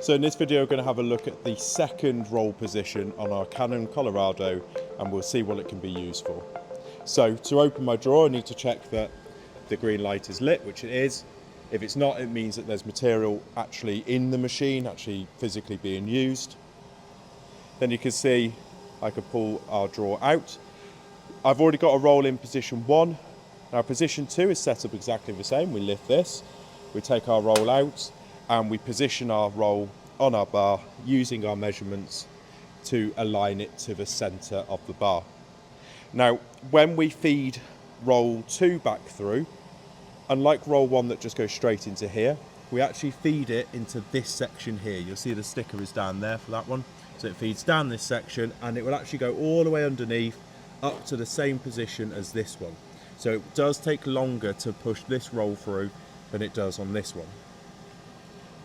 So in this video we're going to have a look at the second roll position on our Canon Colorado and we'll see what it can be used for. So to open my drawer I need to check that the green light is lit, which it is. If it's not, it means that there's material actually in the machine, actually physically being used. Then you can see I can pull our drawer out. I've already got a roll in position 1. Now position 2 is set up exactly the same. We lift this, we take our roll out and we position our roll on our bar using our measurements to align it to the centre of the bar. Now when we feed roll 2 back through, unlike roll 1 that just goes straight into here, we actually feed it into this section here. You'll see the sticker is down there for that one. So it feeds down this section and it will actually go all the way underneath up to the same position as this one. So it does take longer to push this roll through than it does on this one.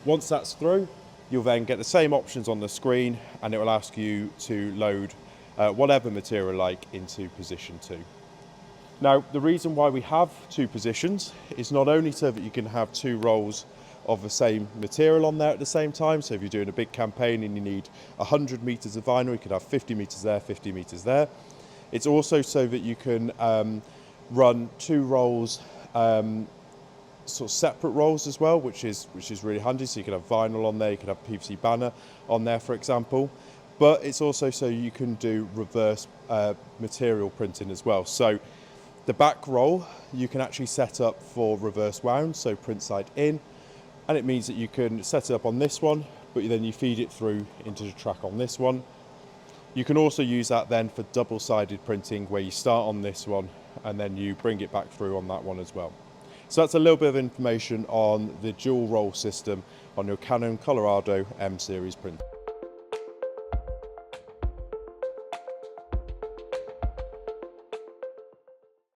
Once that's through, you'll then get the same options on the screen and it will ask you to load whatever material like into position 2. Now the reason why we have 2 positions is not only so that you can have 2 rolls of the same material on there at the same time. So if you're doing a big campaign and you need 100 meters of vinyl, you could have 50 meters there, 50 meters there. It's also so that you can run 2 rolls, sort of separate rolls as well, which is really handy. So you can have vinyl on there, you can have PVC banner on there, for example. But it's also so you can do reverse material printing as well. So the back roll you can actually set up for reverse wound, so print side in. And it means that you can set it up on this one, but then you feed it through into the track on this one. You can also use that then for double-sided printing, where you start on this one and then you bring it back through on that one as well. So that's a little bit of information on the dual roll system on your Canon Colorado M series printer.